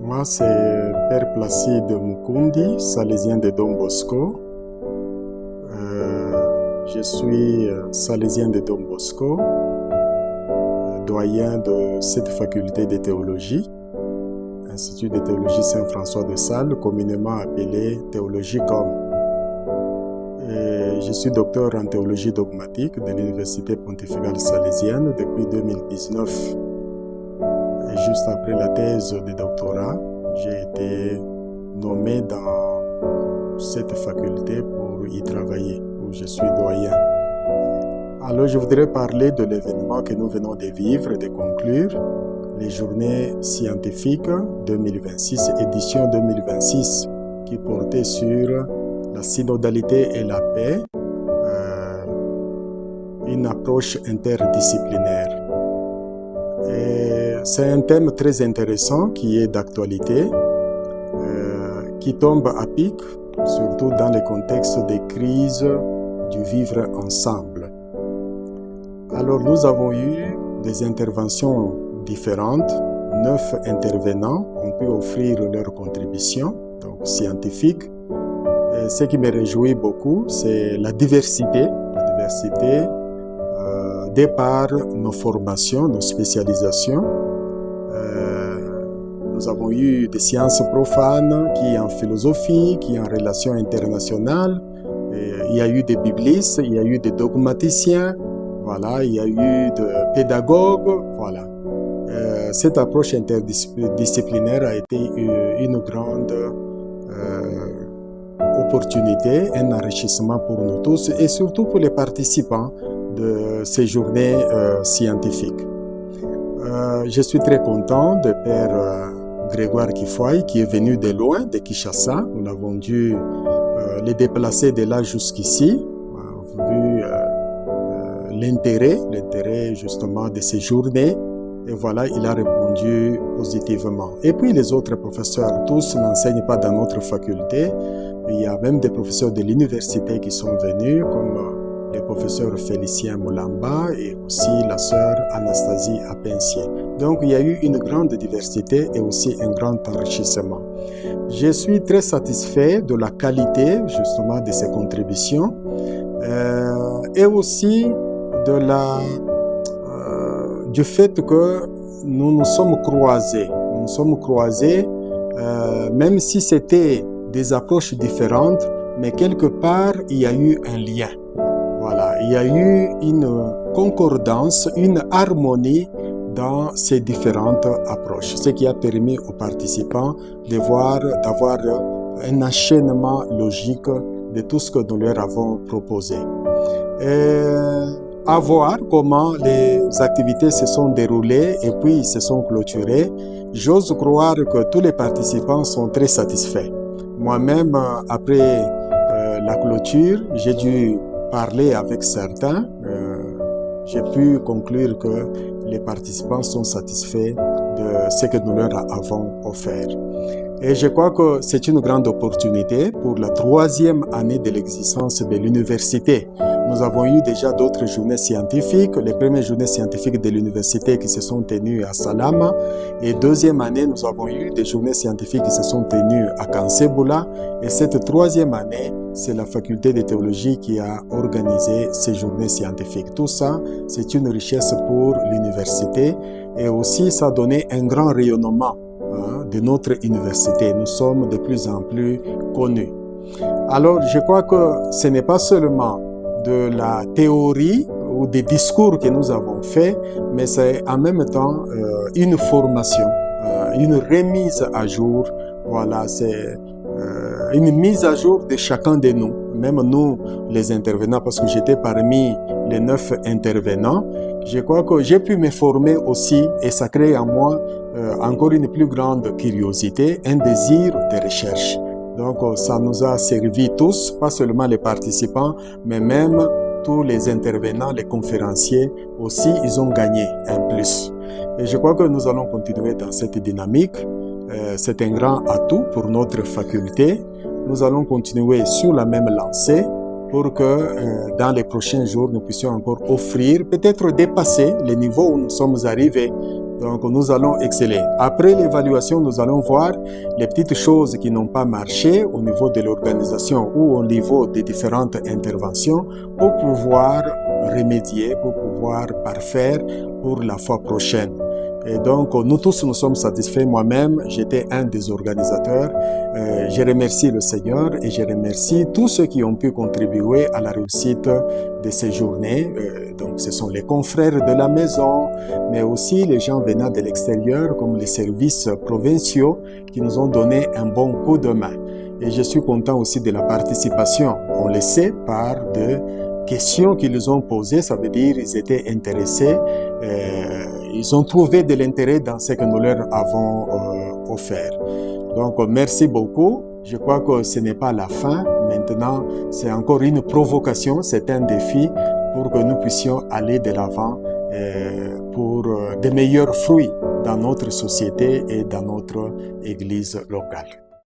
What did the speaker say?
Moi, c'est Père Placide Mukundi, salésien de Don Bosco. Je suis salésien de Don Bosco, doyen de cette faculté de théologie, Institut de théologie Saint-François de Sales, communément appelé Théologie Com. Et je suis docteur en théologie dogmatique de l'Université pontificale salésienne depuis 2019. Et juste après la thèse de doctorat, j'ai été nommé dans cette faculté pour y travailler, où je suis doyen. Alors je voudrais parler de l'événement que nous venons de vivre et de conclure, les Journées scientifiques 2026, édition 2026, qui portait sur la synodalité et la paix, une approche interdisciplinaire. Et c'est un thème très intéressant qui est d'actualité, qui tombe à pic, surtout dans le contexte des crises du vivre ensemble. Alors nous avons eu des interventions différentes, 9 intervenants ont pu offrir leur contribution, donc scientifique. Et ce qui me réjouit beaucoup, c'est la diversité de par nos formations, nos spécialisations. Nous avons eu des sciences profanes, qui en philosophie, qui en relations internationales. Il y a eu des biblistes, il y a eu des dogmaticiens, voilà, il y a eu des pédagogues, voilà. Cette approche interdisciplinaire a été une grande opportunité, un enrichissement pour nous tous et surtout pour les participants de ces journées scientifiques. Je suis très content de Père Grégoire Kifoy qui est venu de loin, de Kinshasa. Nous l'avons dû les déplacer de là jusqu'ici, vu l'intérêt justement de ces journées. Et voilà, il a répondu positivement. Et puis les autres professeurs, tous n'enseignent pas dans notre faculté. Il y a même des professeurs de l'université qui sont venus, comme le professeur Félicien Moulamba et aussi la sœur Anastasie Apensier. Donc il y a eu une grande diversité et aussi un grand enrichissement. Je suis très satisfait de la qualité justement de ces contributions et aussi de du fait que nous nous sommes croisés. Nous nous sommes croisés, même si c'était des approches différentes, mais quelque part, il y a eu un lien. Voilà, il y a eu une concordance, une harmonie dans ces différentes approches, ce qui a permis aux participants d'avoir un enchaînement logique de tout ce que nous leur avons proposé. À voir comment les activités se sont déroulées et puis se sont clôturées, j'ose croire que tous les participants sont très satisfaits. Moi-même, après la clôture, j'ai dû parler avec certains. J'ai pu conclure que les participants sont satisfaits de ce que nous leur avons offert. Et je crois que c'est une grande opportunité pour la 3e année de l'existence de l'université. Nous avons eu déjà d'autres journées scientifiques, les premières journées scientifiques de l'université qui se sont tenues à Salama. Et 2e année, nous avons eu des journées scientifiques qui se sont tenues à Kanseboula. Et cette 3e année, c'est la faculté de théologie qui a organisé ces journées scientifiques. Tout ça, c'est une richesse pour l'université et aussi ça a donné un grand rayonnement de notre université. Nous sommes de plus en plus connus. Alors, je crois que ce n'est pas seulement de la théorie ou des discours que nous avons faits, mais c'est en même temps une formation, une remise à jour. Voilà, c'est une mise à jour de chacun de nous, même nous les intervenants, parce que j'étais parmi les 9 intervenants. Je crois que j'ai pu me former aussi et ça crée en moi encore une plus grande curiosité, un désir de recherche. Donc ça nous a servi tous, pas seulement les participants, mais même tous les intervenants, les conférenciers aussi, ils ont gagné un plus. Et je crois que nous allons continuer dans cette dynamique. C'est un grand atout pour notre faculté. Nous allons continuer sur la même lancée pour que dans les prochains jours, nous puissions encore offrir, peut-être dépasser les niveaux où nous sommes arrivés Donc, nous allons exceller. Après l'évaluation, nous allons voir les petites choses qui n'ont pas marché au niveau de l'organisation ou au niveau des différentes interventions pour pouvoir remédier, pour pouvoir parfaire pour la fois prochaine. Et donc, nous tous, nous sommes satisfaits. Moi-même, j'étais un des organisateurs. Je remercie le Seigneur et je remercie tous ceux qui ont pu contribuer à la réussite de ces journées. Donc, ce sont les confrères de la maison, mais aussi les gens venant de l'extérieur, comme les services provinciaux, qui nous ont donné un bon coup de main. Et je suis content aussi de la participation. On le sait par de questions qu'ils ont posées, ça veut dire qu'ils étaient intéressés, ils ont trouvé de l'intérêt dans ce que nous leur avons offert. Donc, merci beaucoup. Je crois que ce n'est pas la fin. Maintenant, c'est encore une provocation, c'est un défi pour que nous puissions aller de l'avant pour de meilleurs fruits dans notre société et dans notre église locale.